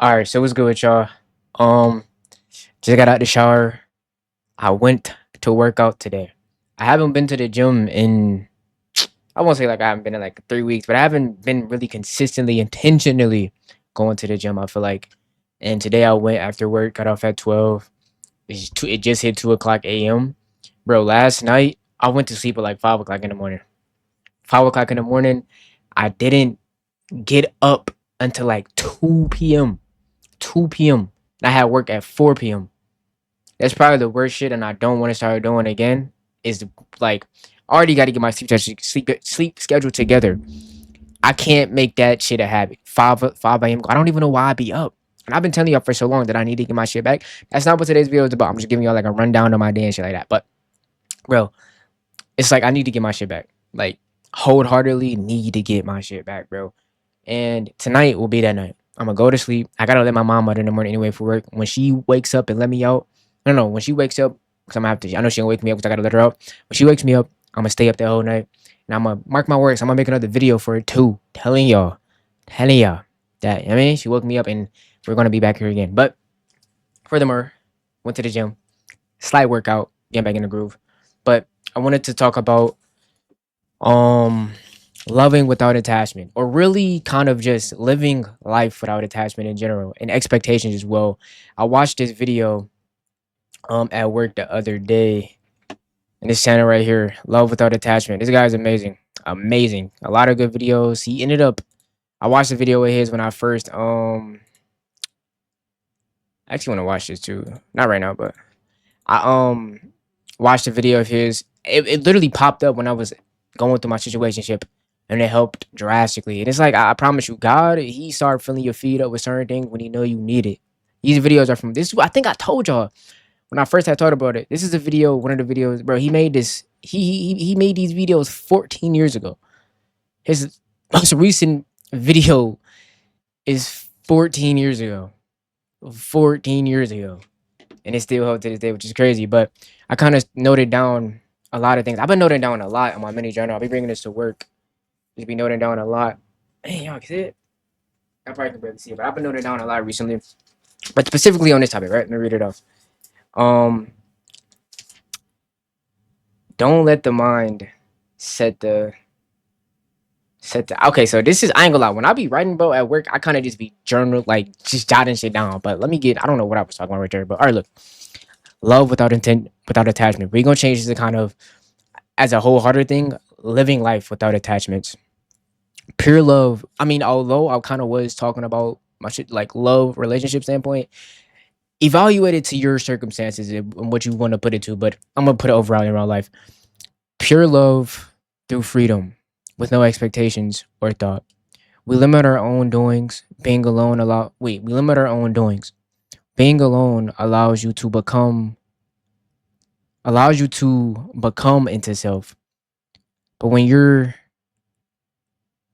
All right, so what's good with y'all? Um, just got out the shower. I went to work out today. I haven't been to the gym in I won't say like I haven't been in like 3 weeks, but I haven't been really consistently, intentionally going to the gym. I feel like, and today I went after work, got off at 12. It just hit 2 o'clock a.m. Bro, last night I went to sleep at like 5 o'clock in the morning. 5 o'clock in the morning, I didn't get up until like 2 p.m. 2 p.m. And I had work at 4 p.m. That's probably the worst shit, and I don't want to start doing again. Is like I already got to get my sleep schedule together. I can't make that shit a habit. 5 a.m. I don't even know why I be up. And I've been telling y'all for so long that I need to get my shit back. That's not what today's video is about. I'm just giving y'all like a rundown of my day and shit like that. But bro, it's like I need to get my shit back. Like wholeheartedly need to get my shit back, bro. And tonight will be that night. I'm gonna go to sleep. I gotta let my mom out in the morning anyway for work. When she wakes up and let me out, no, when she wakes up, because I'm gonna have to, I know she gonna wake me up because I gotta let her out. When she wakes me up, I'm gonna stay up the whole night. And I'm gonna mark my words. I'm gonna make another video for it too. Telling y'all that, I mean, she woke me up and we're gonna be back here again. But furthermore, went to the gym, slight workout, getting back in the groove. But I wanted to talk about um loving without attachment, or really kind of just living life without attachment in general and expectations as well. I watched this video at work the other day, and this channel right here, Love Without Attachment. This guy is amazing. Amazing. A lot of good videos. He ended up I watched the video of his when I first I actually want to watch this too. Not right now, but I watched a video of his. It literally popped up when I was going through my situationship, and it helped drastically. And it's like I promise you, God, He started filling your feet up with certain things when He know you need it. These videos are from this. I think I told y'all when I first had thought about it. This is a video, one of the videos, bro. He made this. He made these videos 14 years ago. His most recent video is 14 years ago. 14 years ago, and it still held to this day, which is crazy. But I kind of noted down a lot of things. I've been noting down a lot on my mini journal. I'll be bringing this to work. Just be noting down a lot. Man, y'all can see it. I probably can barely see it, but I've been noting down a lot recently. But specifically on this topic, right? Let me read it off. Um, don't let the mind set the okay. So this is, I ain't gonna lie. When I be writing about at work, I kind of just be journal, like just jotting shit down. But let me get. I don't know what I was talking about right there. But all right, look. Love without intent, without attachment. We're gonna change this to kind of as a wholehearted thing, living life without attachments. Pure love. I mean, although I kind of was talking about my shit like love relationship standpoint, evaluate it to your circumstances and what you want to put it to. But I'm gonna put it overall in real life. Pure love through freedom, with no expectations or thought. We limit our own doings. Being alone allow. Wait, we limit our own doings. Being alone allows you to become into self. But when you're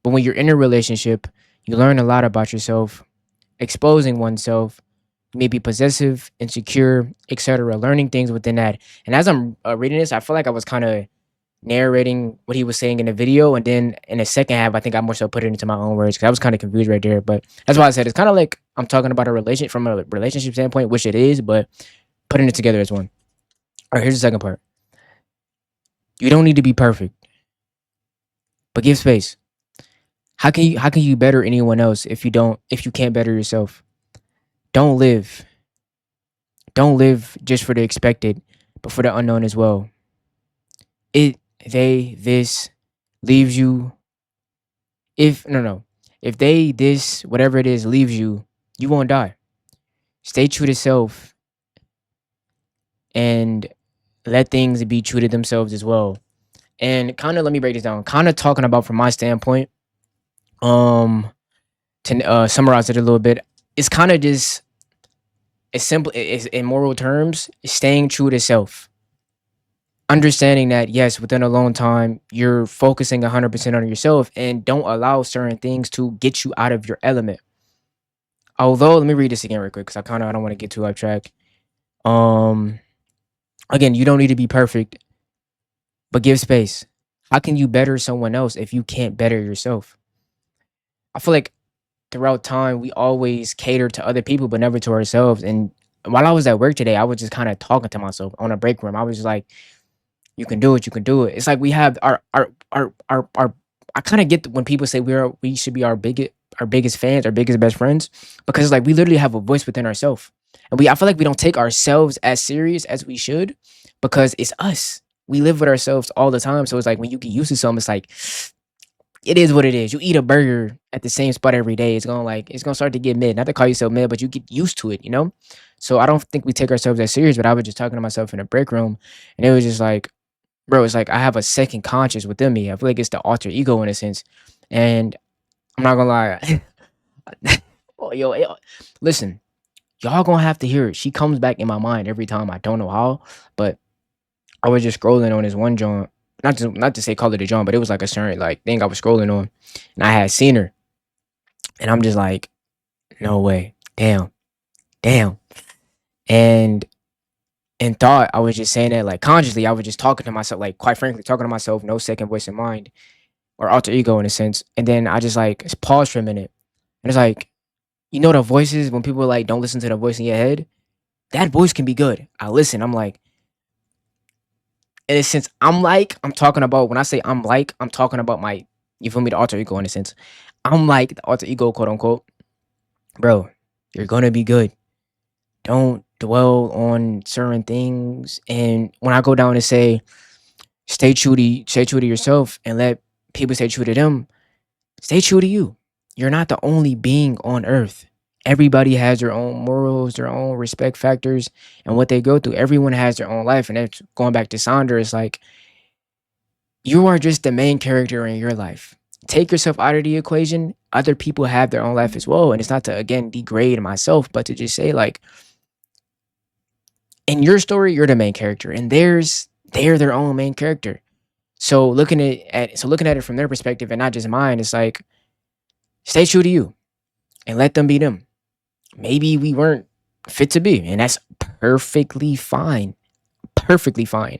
in a relationship, you learn a lot about yourself, exposing oneself. You may be possessive, insecure, etc. Learning things within that. And as I'm reading this, I feel like I was kind of narrating what he was saying in the video, and then in the second half, I think I more so put it into my own words because I was kind of confused right there. But that's why I said it's kind of like I'm talking about a relation from a relationship standpoint, which it is, but putting it together as one. All right, here's the second part. You don't need to be perfect, but give space. How can you better anyone else if you can't better yourself? Don't live. Don't live just for the expected, but for the unknown as well. It, they, this leaves you. If no no. If they, this, whatever it is, leaves you, you won't die. Stay true to self and let things be true to themselves as well. And kind of let me break this down. Kind of talking about from my standpoint, um, to summarize it a little bit, it's kind of just it's simple. It's in moral terms, staying true to self. Understanding that yes, within a long time, you're focusing 100% on yourself and don't allow certain things to get you out of your element. Although, let me read this again real quick because I don't want to get too off track. Um, Again, you don't need to be perfect, but give space. How can you better someone else if you can't better yourself? I feel like throughout time we always cater to other people but never to ourselves. And while I was at work today, I was just kind of talking to myself on a break room. I was just like, you can do it, you can do it. It's like we have our I kind of get when people say we should be our biggest fans, our biggest best friends, because it's like we literally have a voice within ourselves. And I feel like we don't take ourselves as serious as we should because it's us. We live with ourselves all the time. So it's like when you get used to something, it's like it is what it is. You eat a burger at the same spot every day, it's gonna start to get mid. Not to call yourself mid, but you get used to it, you know? So I don't think we take ourselves as serious, but I was just talking to myself in a break room and it was just like, bro, it's like I have a second conscious within me. I feel like it's the alter ego in a sense. And I'm not gonna lie. Oh, listen, y'all gonna have to hear it. She comes back in my mind every time. I don't know how, but I was just scrolling on this one joint. Not to say call it a joint, but it was like a certain like thing I was scrolling on, and I had seen her, and I'm just like, no way, damn, damn, and in thought, I was just saying that like consciously, I was just talking to myself, like quite frankly, talking to myself, no second voice in mind or alter ego in a sense, and then I just like paused for a minute, and it's like, you know, the voices when people like don't listen to the voice in your head, that voice can be good. I listen, I'm like, in a sense, I'm talking about when I say I'm talking about my, you feel me, the alter ego in a sense. I'm like the alter ego, quote unquote, bro. You're gonna be good. Don't dwell on certain things. And when I go down and say, stay true to yourself, and let people stay true to them. Stay true to you. You're not the only being on earth. Everybody has their own morals, their own respect factors, and what they go through. Everyone has their own life, and that's going back to Sandra. It's like you are just the main character in your life. Take yourself out of the equation. Other people have their own life as well. And it's not to, again, degrade myself, but to just say, like, in your story, you're the main character. And they're their own main character. So looking at it from their perspective and not just mine, it's like, stay true to you and let them be them. Maybe we weren't fit to be, and that's perfectly fine. Perfectly fine.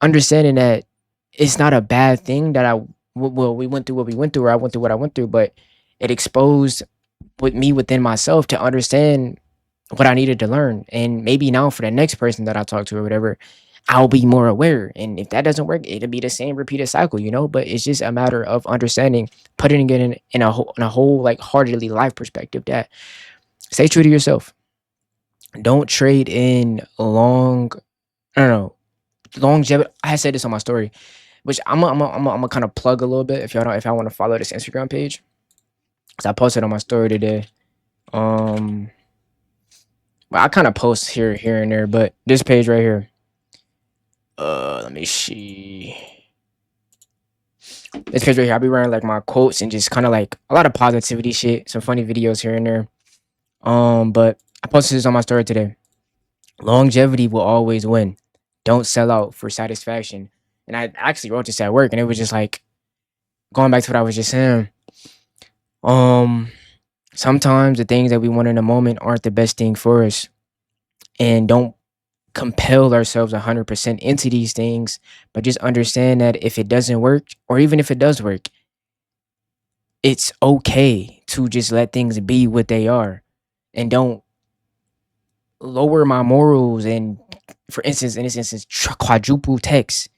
Understanding that it's not a bad thing that we went through what we went through, or I went through what I went through, but it exposed with me within myself to understand what I needed to learn. And maybe now for the next person that I talk to or whatever, I'll be more aware. And if that doesn't work, it'll be the same repeated cycle, you know? But it's just a matter of understanding, putting it in a whole like heartedly life perspective that stay true to yourself. Don't trade in I don't know, longevity. I said this on my story, which I'm gonna kind of plug a little bit if I want to follow this Instagram page. Cause I posted on my story today. Um, well, I kind of post here and there, but this page right here. Let me see. This page right here, I'll be wearing like my quotes and just kind of like a lot of positivity shit, some funny videos here and there. But I posted this on my story today. Longevity will always win. Don't sell out for satisfaction. And I actually wrote this at work, and it was just like going back to what I was just saying. Um, Sometimes the things that we want in the moment aren't the best thing for us, and don't compel ourselves 100% into these things, but just understand that if it doesn't work, or even if it does work, it's okay to just let things be what they are, and don't lower my morals. And for instance, in this instance, quadruple text,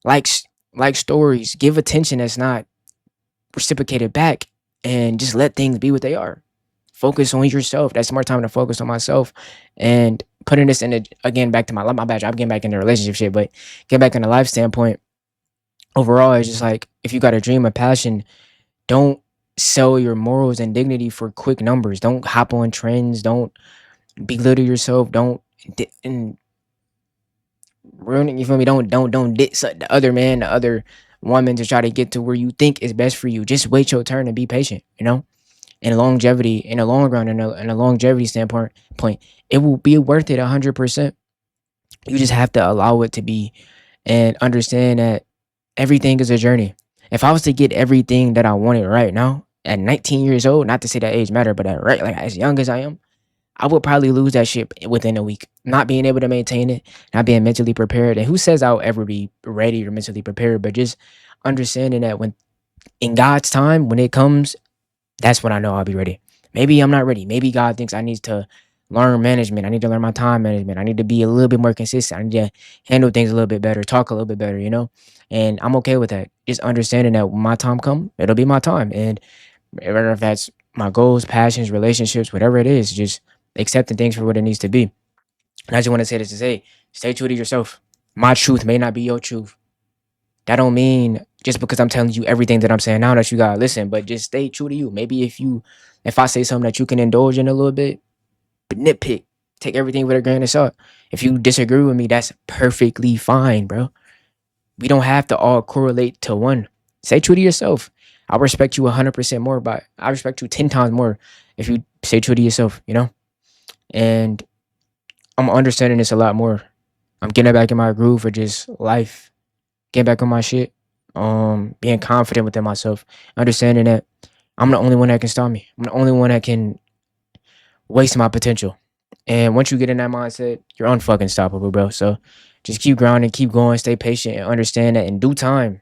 like like stories, give attention that's not reciprocated back, and just let things be what they are. Focus on yourself. That's more time to focus on myself. And putting this in again back to my bad. I'm getting back into relationship shit, but get back in the life standpoint. Overall, it's just like if you got a dream, a passion, don't sell your morals and dignity for quick numbers. Don't hop on trends. Don't belittle yourself. Don't and ruin it. You feel me? Don't diss the other man, the other woman to try to get to where you think is best for you. Just wait your turn and be patient. You know, and longevity in the long run, in a longevity standpoint, it will be worth it 100%. You just have to allow it to be, and understand that everything is a journey. If I was to get everything that I wanted right now at 19 years old, not to say that age matter, but at right, like as young as I am, I would probably lose that shit within a week. Not being able to maintain it, not being mentally prepared. And who says I'll ever be ready or mentally prepared? But just understanding that when in God's time, when it comes, That's when I know I'll be ready. Maybe I'm not ready. Maybe God thinks I need to learn management. I need to learn my time management. I need to be a little bit more consistent. I need to handle things a little bit better, talk a little bit better, you know? And I'm okay with that. Just understanding that when my time come, it'll be my time. And whether if that's my goals, passions, relationships, whatever it is, just accepting things for what it needs to be. And I just want to say this to say, stay true to yourself. My truth may not be your truth. That don't mean just because I'm telling you everything that I'm saying now that you gotta listen, but just stay true to you. Maybe if I say something that you can indulge in a little bit, but nitpick, take everything with a grain of salt. If you disagree with me, that's perfectly fine, bro. We don't have to all correlate to one. Stay true to yourself. I respect you 100% more, but I respect you 10 times more if you stay true to yourself, you know? And I'm understanding this a lot more. I'm getting back in my groove for just life, getting back on my shit, being confident within myself, understanding that I'm the only one that can stop me. I'm the only one that can waste my potential. And once you get in that mindset, you're unfucking stoppable, bro. So just keep grinding, keep going, stay patient, and understand that in due time,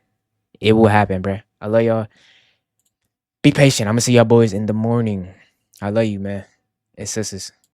it will happen, bro. I love y'all. Be patient. I'm gonna see y'all boys in the morning. I love you, man. It's sisters.